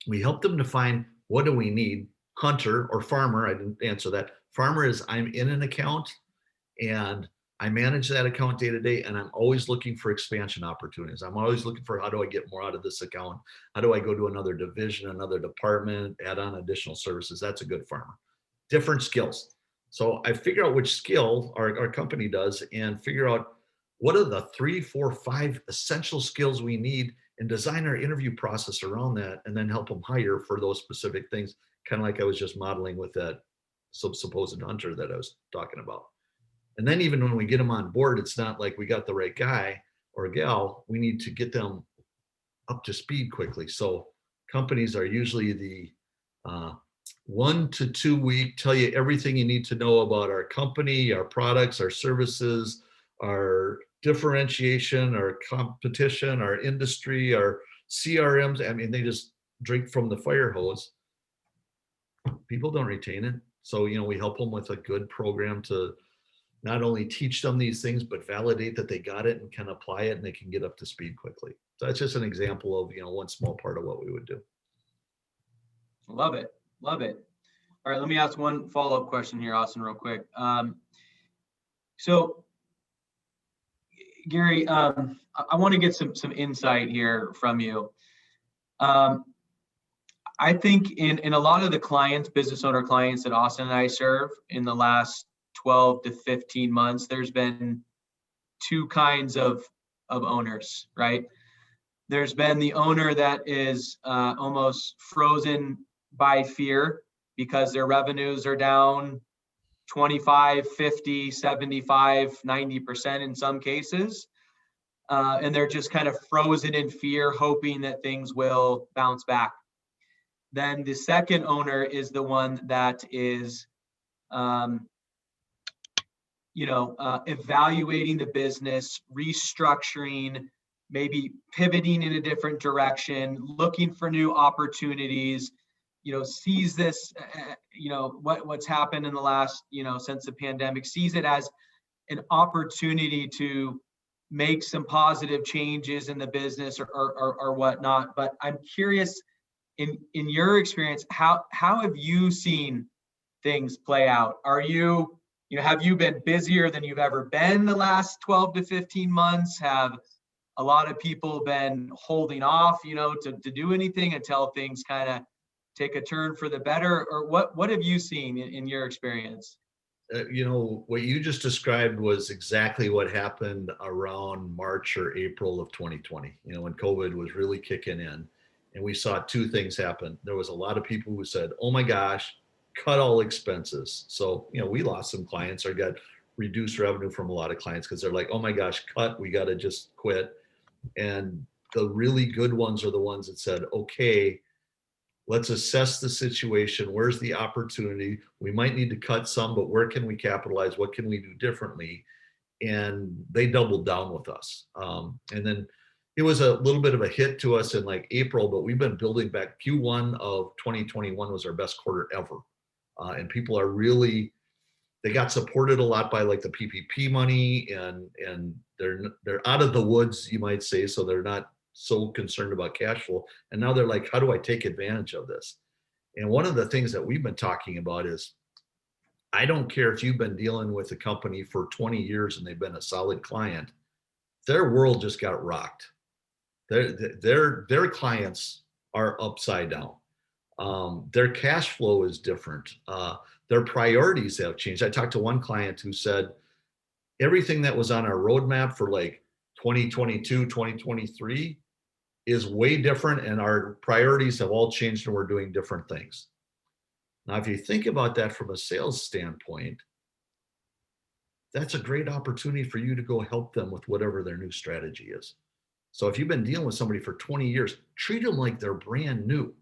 [SPEAKER 3] we help them define what do we need, hunter or farmer. I didn't answer that. Farmer is I'm in an account and I manage that account day to day, and I'm always looking for expansion opportunities. I'm always looking for how do I get more out of this account? How do I go to another division, another department, add on additional services? That's a good farmer. Different skills. So I figure out which skill our company does and figure out what are the 3, 4, 5 essential skills we need and design our interview process around that, and then help them hire for those specific things, kind of like I was just modeling with that supposed hunter that I was talking about. And then even when we get them on board, it's not like we got the right guy or gal. We need to get them up to speed quickly. So companies are usually the 1 to 2 week, tell you everything you need to know about our company, our products, our services, our differentiation, our competition, our industry, our CRMs. I mean, they just drink from the fire hose. People don't retain it. So, we help them with a good program to not only teach them these things, but validate that they got it and can apply it and they can get up to speed quickly. So that's just an example of, one small part of what we would do.
[SPEAKER 4] Love it. Love it. All right. Let me ask one follow-up question here, Austin, real quick. So Gary, I want to get some insight here from you. I think in a lot of the clients, business owner clients that Austin and I serve in the last 12 to 15 months, there's been two kinds of owners, right? There's been the owner that is almost frozen by fear because their revenues are down 25, 50, 75, 90% in some cases. And they're just kind of frozen in fear, hoping that things will bounce back. Then the second owner is the one that is, evaluating the business, restructuring, maybe pivoting in a different direction, looking for new opportunities, sees this, what's happened in the last, since the pandemic, sees it as an opportunity to make some positive changes in the business or whatnot. But I'm curious, in your experience, how have you seen things play out? Are you, have you been busier than you've ever been the last 12 to 15 months? Have a lot of people been holding off, to do anything until things kind of take a turn for the better? Or what have you seen in your experience?
[SPEAKER 3] What you just described was exactly what happened around March or April of 2020, when COVID was really kicking in. And we saw two things happen. There was a lot of people who said, oh my gosh, cut all expenses. So, we lost some clients or got reduced revenue from a lot of clients because they're like, oh my gosh, cut, we got to just quit. And the really good ones are the ones that said, okay, let's assess the situation. Where's the opportunity? We might need to cut some, but where can we capitalize? What can we do differently? And they doubled down with us. And then, it was a little bit of a hit to us in like April, but we've been building back. Q1 of 2021 was our best quarter ever. And people are really, they got supported a lot by like the PPP money, and they're out of the woods, you might say, so they're not so concerned about cash flow. And now they're like, how do I take advantage of this? And one of the things that we've been talking about is, I don't care if you've been dealing with a company for 20 years and they've been a solid client, their world just got rocked. Their clients are upside down. Their cash flow is different. Their priorities have changed. I talked to one client who said everything that was on our roadmap for like 2022, 2023 is way different, and our priorities have all changed and we're doing different things. Now, if you think about that from a sales standpoint, that's a great opportunity for you to go help them with whatever their new strategy is. So if you've been dealing with somebody for 20 years, treat them like they're brand new.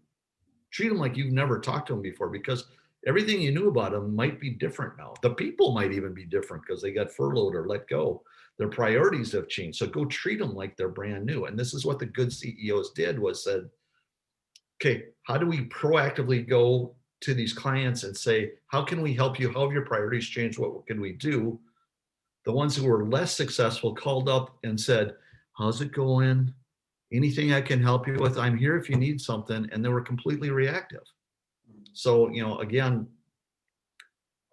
[SPEAKER 3] Treat them like you've never talked to them before, because everything you knew about them might be different now. The people might even be different because they got furloughed or let go. Their priorities have changed. So go treat them like they're brand new. And this is what the good CEOs did, was said, okay, how do we proactively go to these clients and say, how can we help you? How have your priorities changed? What can we do? The ones who were less successful called up and said, how's it going? Anything I can help you with? I'm here if you need something. And they were completely reactive. So, again,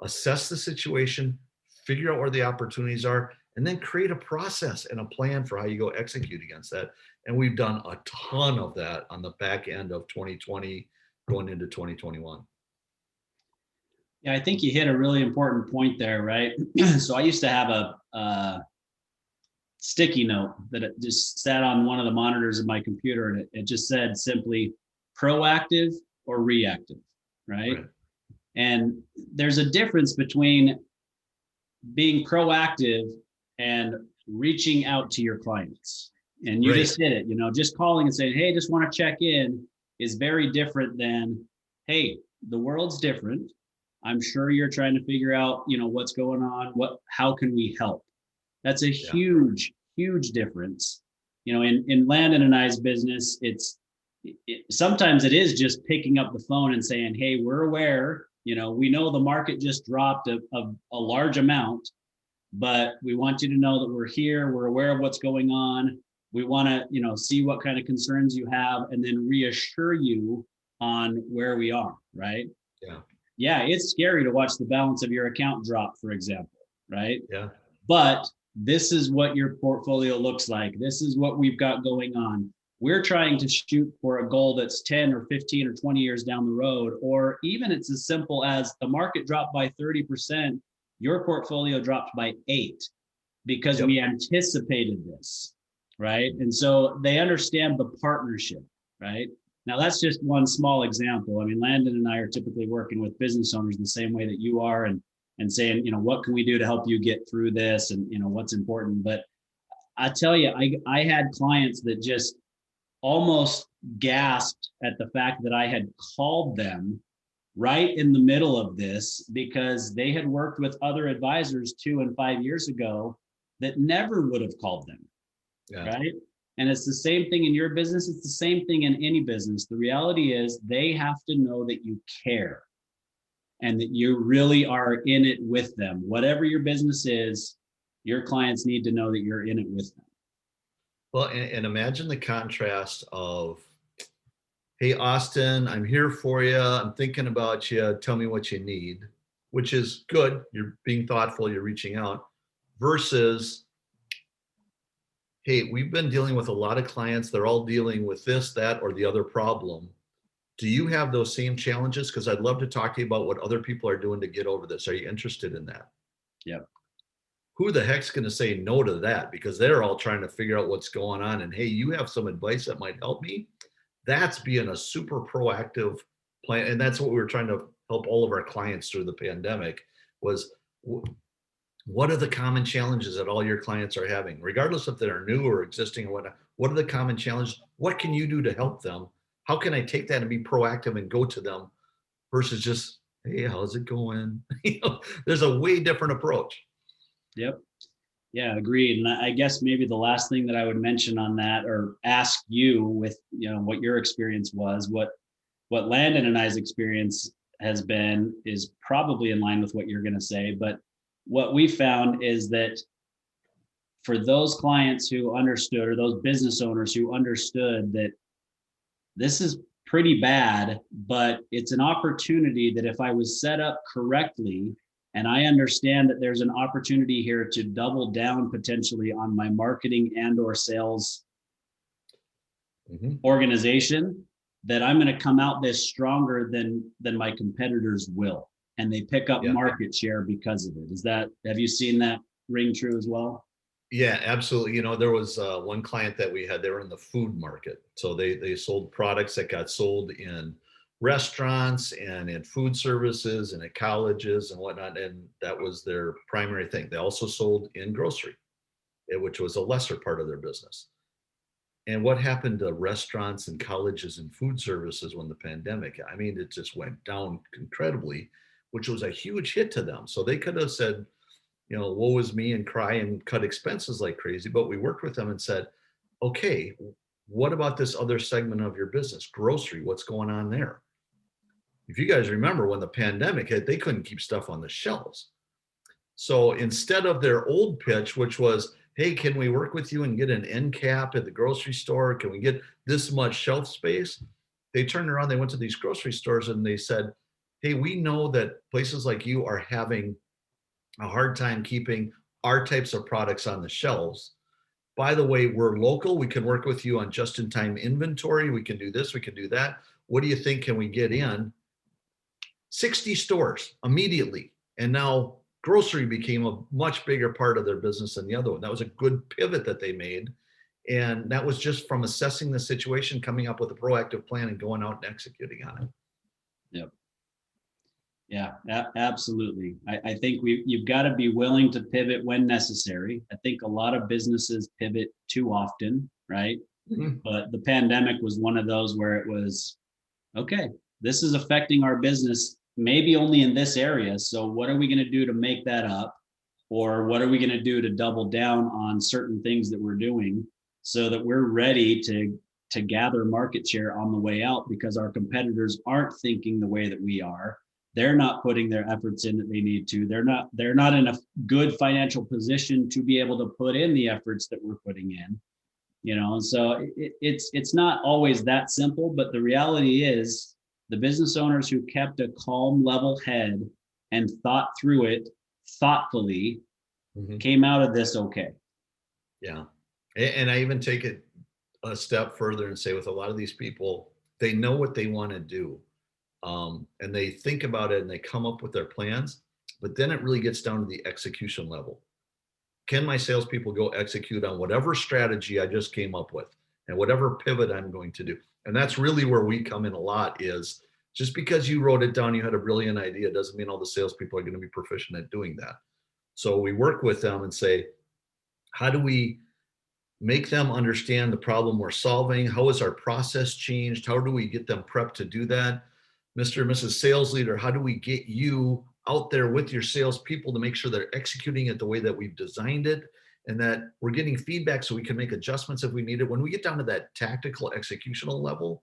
[SPEAKER 3] assess the situation, figure out where the opportunities are, and then create a process and a plan for how you go execute against that. And we've done a ton of that on the back end of 2020 going into 2021.
[SPEAKER 2] Yeah, I think you hit a really important point there, right? So I used to have a sticky note that it just sat on one of the monitors of my computer, and it just said simply proactive or reactive, right? And there's a difference between being proactive and reaching out to your clients. And you just did it, just calling and saying, hey, just want to check in is very different than, hey, the world's different. I'm sure you're trying to figure out, what's going on. How can we help? That's a huge, huge difference. In Landon and I's business, sometimes it is just picking up the phone and saying, hey, we're aware, we know the market just dropped a large amount, but we want you to know that we're here. We're aware of what's going on. We want to, see what kind of concerns you have, and then reassure you on where we are, right? Yeah, it's scary to watch the balance of your account drop, for example, right?
[SPEAKER 3] Yeah.
[SPEAKER 2] But this is what your portfolio looks like. This is what we've got going on. We're trying to shoot for a goal that's 10 or 15 or 20 years down the road, or even it's as simple as the market dropped by 30%, your portfolio dropped by 8% because we anticipated this, right? And so they understand the partnership, right? Now, that's just one small example. I mean, Landon and I are typically working with business owners the same way that you are, and saying, what can we do to help you get through this, and, what's important. But I tell you, I had clients that just almost gasped at the fact that I had called them right in the middle of this, because they had worked with other advisors 2 and 5 years ago that never would have called them, right? And it's the same thing in your business. It's the same thing in any business. The reality is they have to know that you care and that you really are in it with them. Whatever your business is, your clients need to know that you're in it with them.
[SPEAKER 3] Well, and imagine the contrast of, hey, Austin, I'm here for you. I'm thinking about you. Tell me what you need, which is good. You're being thoughtful. You're reaching out, versus, hey, we've been dealing with a lot of clients. They're all dealing with this, that, or the other problem. Do you have those same challenges? Because I'd love to talk to you about what other people are doing to get over this. Are you interested in that?
[SPEAKER 2] Yep.
[SPEAKER 3] Who the heck's going to say no to that? Because they're all trying to figure out what's going on. And hey, you have some advice that might help me. That's being a super proactive plan. And that's what we were trying to help all of our clients through the pandemic was, what are the common challenges that all your clients are having, regardless if they're new or existing or whatnot? What are the common challenges? What can you do to help them? How can I take that and be proactive and go to them versus just, hey, how's it going? There's a way different approach.
[SPEAKER 2] Yep. Yeah, agreed. And I guess maybe the last thing that I would mention on that, or ask you with, what your experience was, what Landon and I's experience has been is probably in line with what you're going to say. But what we found is that for those clients who understood, or those business owners who understood that this is pretty bad, but it's an opportunity that if I was set up correctly, and I understand that there's an opportunity here to double down potentially on my marketing and or sales organization, that I'm going to come out this stronger than my competitors will. And they pick up market share because of it. Have you seen that ring true as well?
[SPEAKER 3] Yeah, absolutely. There was one client that we had, they were in the food market. So they sold products that got sold in restaurants and in food services and at colleges and whatnot. And that was their primary thing. They also sold in grocery, which was a lesser part of their business. And what happened to restaurants and colleges and food services when the pandemic, I mean, it just went down incredibly, which was a huge hit to them. So they could have said, woe is me, and cry and cut expenses like crazy. But we worked with them and said, okay, what about this other segment of your business, grocery? What's going on there? If you guys remember when the pandemic hit, they couldn't keep stuff on the shelves. So instead of their old pitch, which was, hey, can we work with you and get an end cap at the grocery store? Can we get this much shelf space? They turned around, they went to these grocery stores and they said, hey, we know that places like you are having a hard time keeping our types of products on the shelves. By the way, we're local. We can work with you on just-in-time inventory. We can do this, we can do that. What do you think? Can we get in? 60 stores immediately. And now grocery became a much bigger part of their business than the other one. That was a good pivot that they made. And that was just from assessing the situation, coming up with a proactive plan and going out and executing on it.
[SPEAKER 2] Yep. Yeah, absolutely. I think you've got to be willing to pivot when necessary. I think a lot of businesses pivot too often, right? Mm-hmm. But the pandemic was one of those where it was, okay, this is affecting our business, maybe only in this area. So what are we going to do to make that up? Or what are we going to do to double down on certain things that we're doing so that we're ready to gather market share on the way out, because our competitors aren't thinking the way that we are. They're not putting their efforts in that they need to. They're not in a good financial position to be able to put in the efforts that we're putting in, and so it's not always that simple. But the reality is, the business owners who kept a calm, level head and thought through it thoughtfully came out of this okay.
[SPEAKER 3] Yeah. And I even take it a step further and say, with a lot of these people, they know what they want to do. And they think about it and they come up with their plans, but then it really gets down to the execution level. Can my salespeople go execute on whatever strategy I just came up with and whatever pivot I'm going to do? And that's really where we come in a lot. Is just because you wrote it down, you had a brilliant idea, doesn't mean all the salespeople are going to be proficient at doing that. So we work with them and say, how do we make them understand the problem we're solving? How has our process changed? How do we get them prepped to do that? Mr. and Mrs. Sales Leader, how do we get you out there with your salespeople to make sure they're executing it the way that we've designed it, and that we're getting feedback so we can make adjustments if we need it? When we get down to that tactical executional level,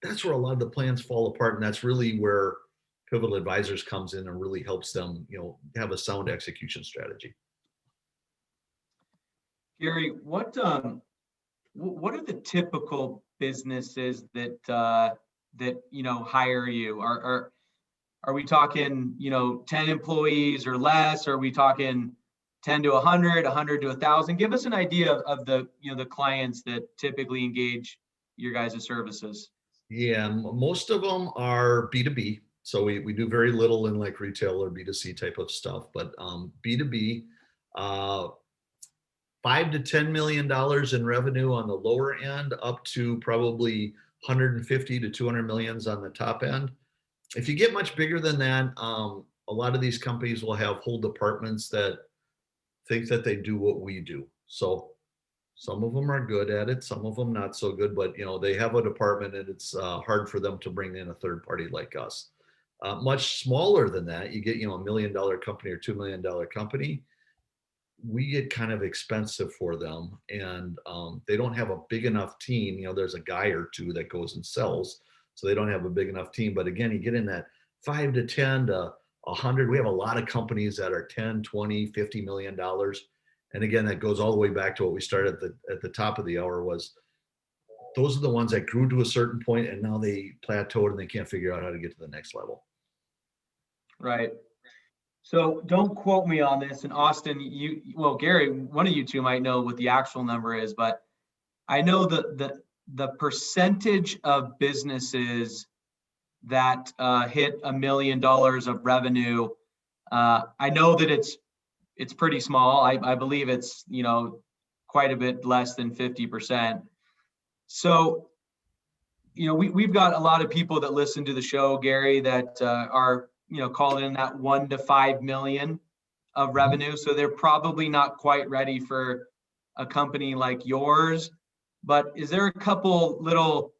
[SPEAKER 3] that's where a lot of the plans fall apart. And that's really where Pivotal Advisors comes in and really helps them, have a sound execution strategy.
[SPEAKER 4] Gary, what are the typical businesses that hire you? Are we talking 10 employees or less? Are we talking 10 to 100, 100 to 1,000? Give us an idea of the the clients that typically engage your guys' services.
[SPEAKER 3] Yeah, most of them are B2B. So we do very little in like retail or B2C type of stuff, but B2B, $5 to $10 million in revenue on the lower end, up to probably 150 to 200 millions on the top end. If you get much bigger than that, a lot of these companies will have whole departments that think that they do what we do. So some of them are good at it, some of them not so good, but they have a department and it's hard for them to bring in a third party like us. Much smaller than that, you get $1 million company or $2 million company. we get kind of expensive for them, and they don't have a big enough team. There's a guy or two that goes and sells, so they don't have a big enough team. But again, you get in that 5 to 10 to 100. We have a lot of companies that are 10, 20, $50 million. And again, that goes all the way back to what we started at the top of the hour, was those are the ones that grew to a certain point and now they plateaued and they can't figure out how to get to the next level.
[SPEAKER 4] Right. So don't quote me on this. And Austin, Gary, one of you two might know what the actual number is, but I know the percentage of businesses that hit $1 million of revenue. I know that it's pretty small. I believe it's, quite a bit less than 50%. So, we've got a lot of people that listen to the show, Gary, that are, calling in that 1 to 5 million of revenue. So they're probably not quite ready for a company like yours. But is there a couple little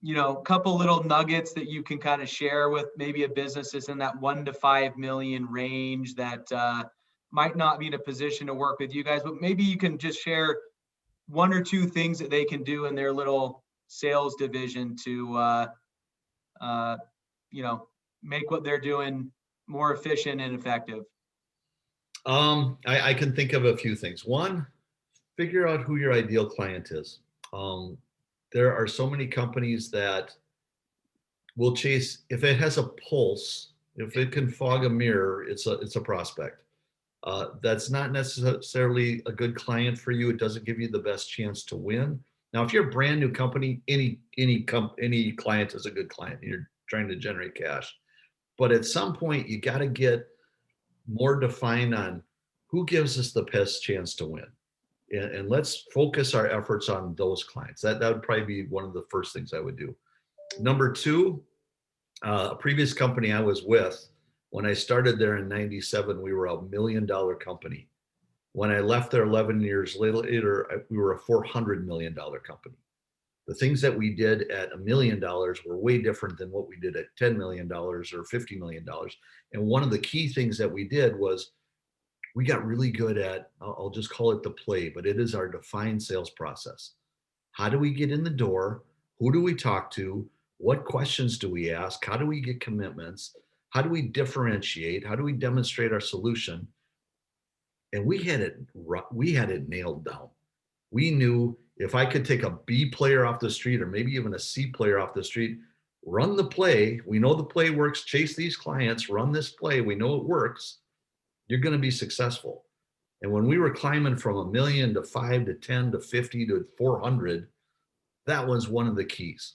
[SPEAKER 4] nuggets that you can kind of share with maybe a business that's in that 1 to 5 million range that might not be in a position to work with you guys, but maybe you can just share 1 or 2 things that they can do in their little sales division to, make what they're doing more efficient and effective?
[SPEAKER 3] I can think of a few things. One, figure out who your ideal client is. There are so many companies that will chase, if it has a pulse, if it can fog a mirror, it's a prospect. That's not necessarily a good client for you. It doesn't give you the best chance to win. Now, if you're a brand new company, any client is a good client. You're trying to generate cash. But at some point, you got to get more defined on who gives us the best chance to win. And let's focus our efforts on those clients. That would probably be one of the first things I would do. Number 2, a previous company I was with, when I started there in 97, we were a $1 million company. When I left there 11 years later, we were a $400 million company. The things that we did at $1 million were way different than what we did at $10 million or $50 million. And one of the key things that we did was we got really good at, I'll just call it the play, but it is our defined sales process. How do we get in the door? Who do we talk to? What questions do we ask? How do we get commitments? How do we differentiate? How do we demonstrate our solution? And we had it nailed down. We knew if I could take a B player off the street or maybe even a C player off the street, run the play. We know the play works. Chase these clients, run this play. We know it works. You're going to be successful. And when we were climbing from $1 million to 5 to 10 to 50 to 400, that was one of the keys,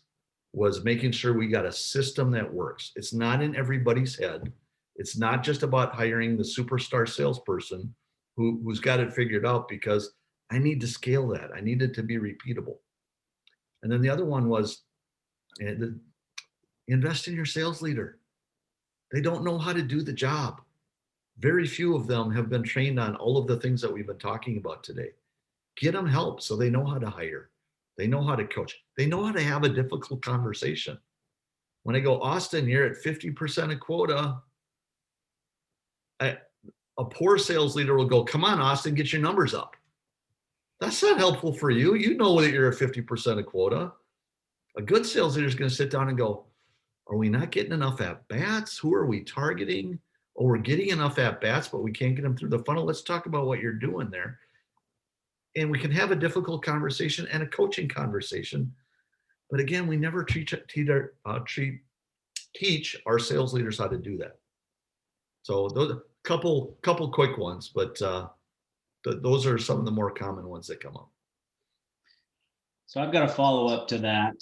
[SPEAKER 3] was making sure we got a system that works. It's not in everybody's head. It's not just about hiring the superstar salesperson who's got it figured out, because I need to scale that. I need it to be repeatable. And then the other one was invest in your sales leader. They don't know how to do the job. Very few of them have been trained on all of the things that we've been talking about today. Get them help so they know how to hire. They know how to coach. They know how to have a difficult conversation. When I go, Austin, you're at 50% of quota, a poor sales leader will go, come on, Austin, get your numbers up. That's not helpful for you. You know that you're at 50% of quota. A good sales leader is going to sit down and go, are we not getting enough at-bats? Who are we targeting? Oh, we're getting enough at-bats, but we can't get them through the funnel. Let's talk about what you're doing there. And we can have a difficult conversation and a coaching conversation. But again, we never teach our sales leaders how to do that. So those couple quick ones, but those are some of the more common ones that come up.
[SPEAKER 2] So I've got a follow up to that.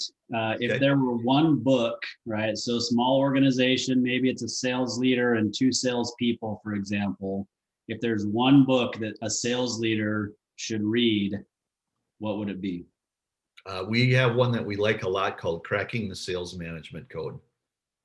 [SPEAKER 2] If
[SPEAKER 3] Okay.
[SPEAKER 2] there were one book, right? So small organization, maybe it's a sales leader and 2 salespeople, for example. If there's one book that a sales leader should read, what would it be?
[SPEAKER 3] We have one that we like a lot called Cracking the Sales Management Code.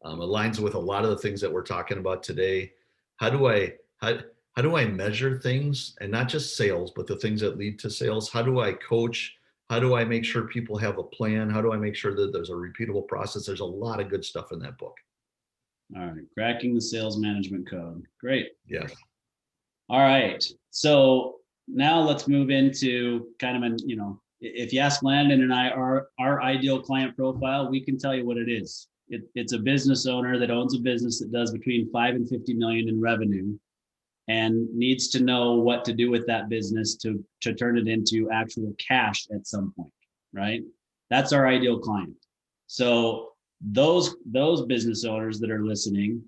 [SPEAKER 3] Aligns with a lot of the things that we're talking about today. How do I measure things, and not just sales, but the things that lead to sales? How do I coach? How do I make sure people have a plan? How do I make sure that there's a repeatable process? There's a lot of good stuff in that book.
[SPEAKER 2] All right, Cracking the Sales Management Code. Great.
[SPEAKER 3] Yes.
[SPEAKER 2] All right. So now let's move into kind of if you ask Landon and I our ideal client profile, we can tell you what it is. It's a business owner that owns a business that does between 5 and 50 million in revenue and needs to know what to do with that business to turn it into actual cash at some point, right? That's our ideal client. So those business owners that are listening,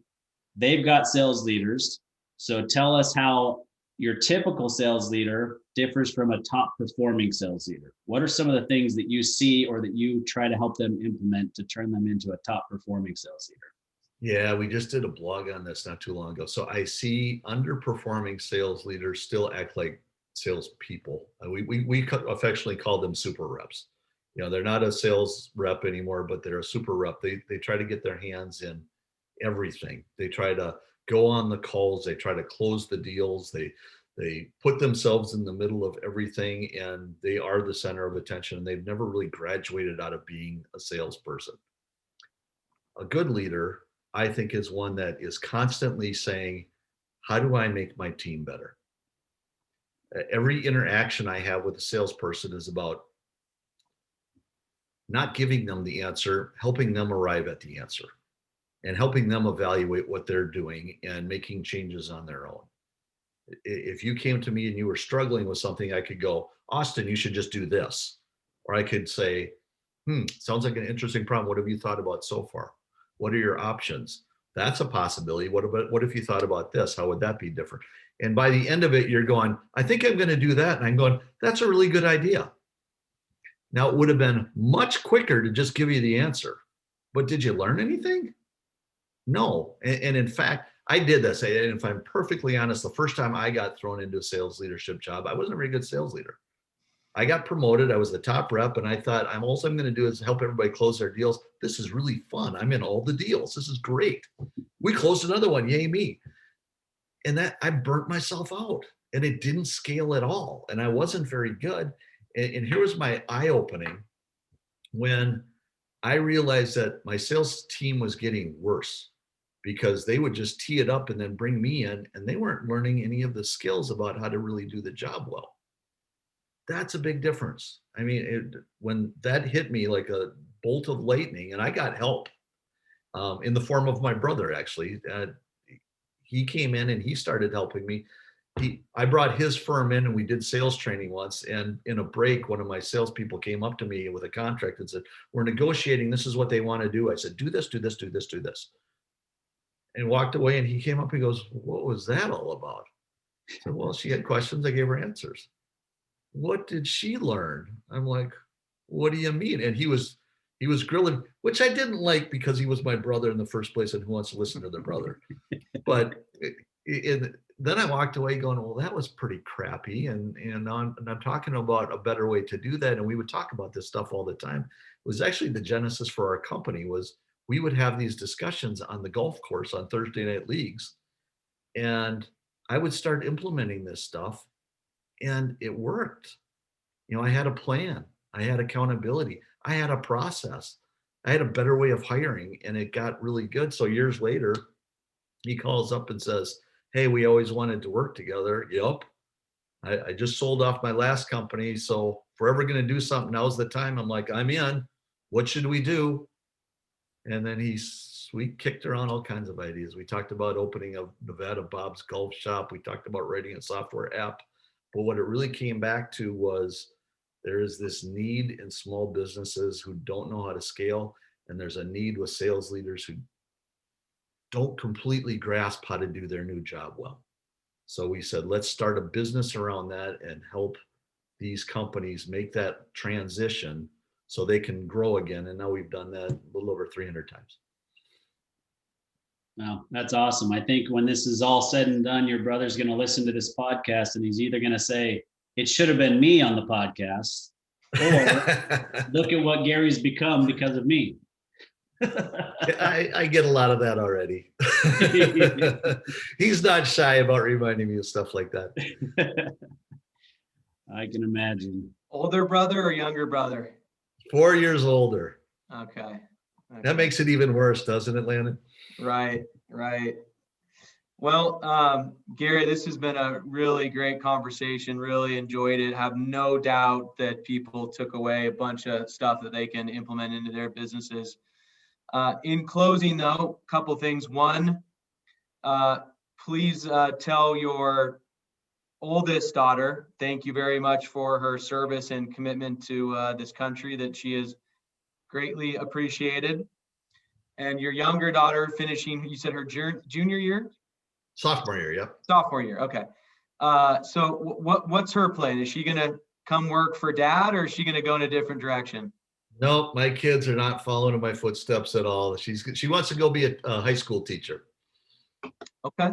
[SPEAKER 2] they've got sales leaders. So tell us how your typical sales leader differs from a top performing sales leader. What are some of the things that you see or that you try to help them implement to turn them into a top performing sales leader?
[SPEAKER 3] Yeah, we just did a blog on this not too long ago. So I see underperforming sales leaders still act like salespeople. We affectionately call them super reps. You know, they're not a sales rep anymore, but they're a super rep. They try to get their hands in everything. They try to go on the calls. They try to close the deals. They put themselves in the middle of everything, and they are the center of attention. And they've never really graduated out of being a salesperson. A good leader, I think, is one that is constantly saying, how do I make my team better? Every interaction I have with a salesperson is about not giving them the answer, helping them arrive at the answer and helping them evaluate what they're doing and making changes on their own. If you came to me and you were struggling with something, I could go, Austin, you should just do this. Or I could say, sounds like an interesting problem. What have you thought about so far? What are your options? That's a possibility. What if you thought about this? How would that be different? And by the end of it, you're going, I think I'm going to do that. And I'm going, that's a really good idea. Now, it would have been much quicker to just give you the answer. But did you learn anything? No. And in fact, I did this. And if I'm perfectly honest, the first time I got thrown into a sales leadership job, I wasn't a very good sales leader. I got promoted. I was the top rep, and I thought, I'm going to do is help everybody close their deals. This is really fun. I'm in all the deals. This is great. We closed another one. Yay me. And that I burnt myself out, and it didn't scale at all. And I wasn't very good. And here was my eye-opening when I realized that my sales team was getting worse because they would just tee it up and then bring me in, and they weren't learning any of the skills about how to really do the job well. That's a big difference. I mean, when that hit me like a bolt of lightning, and I got help in the form of my brother, actually. He came in and he started helping me. I brought his firm in and we did sales training once. And in a break, one of my salespeople came up to me with a contract and said, we're negotiating. This is what they want to do. I said, do this, do this, do this, do this. And walked away, and he came up and goes, what was that all about? I said, well, she had questions. I gave her answers. What did she learn? I'm like, what do you mean? And he was grilling, which I didn't like because he was my brother in the first place, and who wants to listen to their brother? But then I walked away going, well, that was pretty crappy. And I'm talking about a better way to do that. And we would talk about this stuff all the time. It was actually the genesis for our company was we would have these discussions on the golf course on Thursday night leagues. And I would start implementing this stuff. And it worked. You know, I had a plan. I had accountability. I had a process. I had a better way of hiring, and it got really good. So years later, he calls up and says, hey, we always wanted to work together. Yep. I just sold off my last company. So if we're ever going to do something, now's the time. I'm like, I'm in. What should we do? And then we kicked around all kinds of ideas. We talked about opening a Nevada Bob's golf shop. We talked about writing a software app. But what it really came back to was there is this need in small businesses who don't know how to scale. And there's a need with sales leaders who don't completely grasp how to do their new job well. So we said, let's start a business around that and help these companies make that transition so they can grow again. And now we've done that a little over 300 times.
[SPEAKER 2] Wow, that's awesome. I think when this is all said and done, your brother's going to listen to this podcast and he's either going to say, it should have been me on the podcast, or look at what Gary's become because of me.
[SPEAKER 3] I get a lot of that already. He's not shy about reminding me of stuff like that.
[SPEAKER 2] I can imagine.
[SPEAKER 4] Older brother or younger brother?
[SPEAKER 3] 4 years older.
[SPEAKER 4] Okay.
[SPEAKER 3] That makes it even worse, doesn't it, Landon?
[SPEAKER 4] Right. Well, Gary, this has been a really great conversation. Really enjoyed it. Have no doubt that people took away a bunch of stuff that they can implement into their businesses. In closing, though, a couple things. One, please tell your oldest daughter, thank you very much for her service and commitment to this country, that she is greatly appreciated. And your younger daughter finishing, you said her junior year?
[SPEAKER 3] Sophomore year, yep.
[SPEAKER 4] Sophomore year, okay. So what's her plan? Is she gonna come work for dad, or is she gonna go in a different direction?
[SPEAKER 3] No, my kids are not following in my footsteps at all. She wants to go be a high school teacher.
[SPEAKER 4] Okay.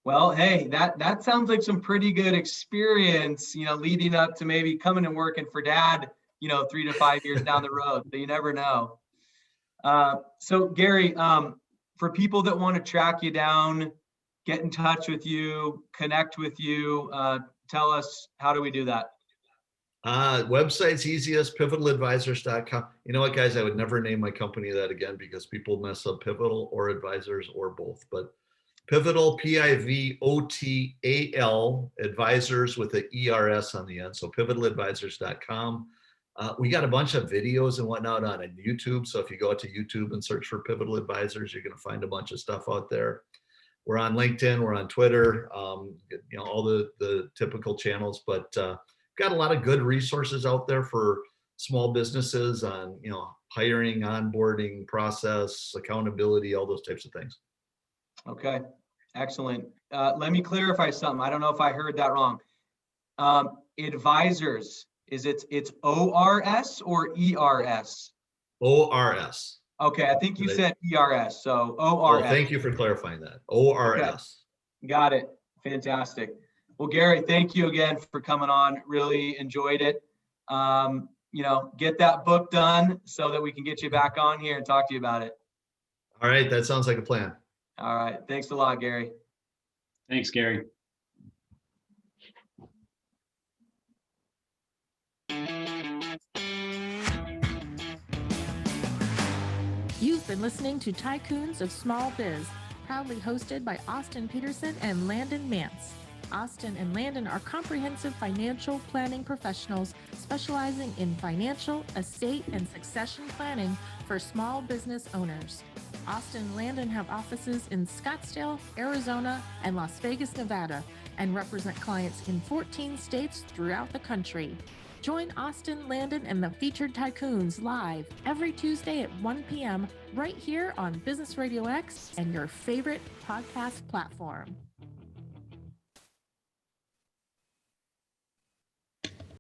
[SPEAKER 4] Well, hey, that sounds like some pretty good experience, leading up to maybe coming and working for dad, 3 to 5 years down the road. So you never know. So Gary, for people that want to track you down, get in touch with you, connect with you, tell us, how do we do that?
[SPEAKER 3] Website's easiest, pivataladvisors.com. You know what, guys? I would never name my company that again because people mess up Pivotal or Advisors or both. But Pivotal, Pivotal, advisors with the ERS on the end. So pivataladvisors.com. We got a bunch of videos and whatnot on YouTube. So if you go out to YouTube and search for Pivotal Advisors, you're going to find a bunch of stuff out there. We're on LinkedIn, we're on Twitter, all the typical channels, but got a lot of good resources out there for small businesses on, hiring, onboarding, process, accountability, all those types of things.
[SPEAKER 4] Okay, excellent. Let me clarify something. I don't know if I heard that wrong. Advisors, it's ORS or ERS?
[SPEAKER 3] ORS.
[SPEAKER 4] Okay, I think you said ERS, so ORS.
[SPEAKER 3] Oh, thank you for clarifying that. ORS.
[SPEAKER 4] Okay. Got it. Fantastic. Well, Gary, thank you again for coming on. Really enjoyed it. Get that book done so that we can get you back on here and talk to you about it.
[SPEAKER 3] All right, that sounds like a plan.
[SPEAKER 4] All right. Thanks a lot, Gary.
[SPEAKER 2] Thanks, Gary.
[SPEAKER 1] You've been listening to Tycoons of Small Biz, proudly hosted by Austin Peterson and Landon Mance. Austin and Landon are comprehensive financial planning professionals specializing in financial, estate, and succession planning for small business owners. Austin and Landon have offices in Scottsdale, Arizona, and Las Vegas, Nevada, and represent clients in 14 states throughout the country. Join Austin, Landon, and the featured Tycoons live every Tuesday at 1 p.m. right here on Business Radio X and your favorite podcast platform.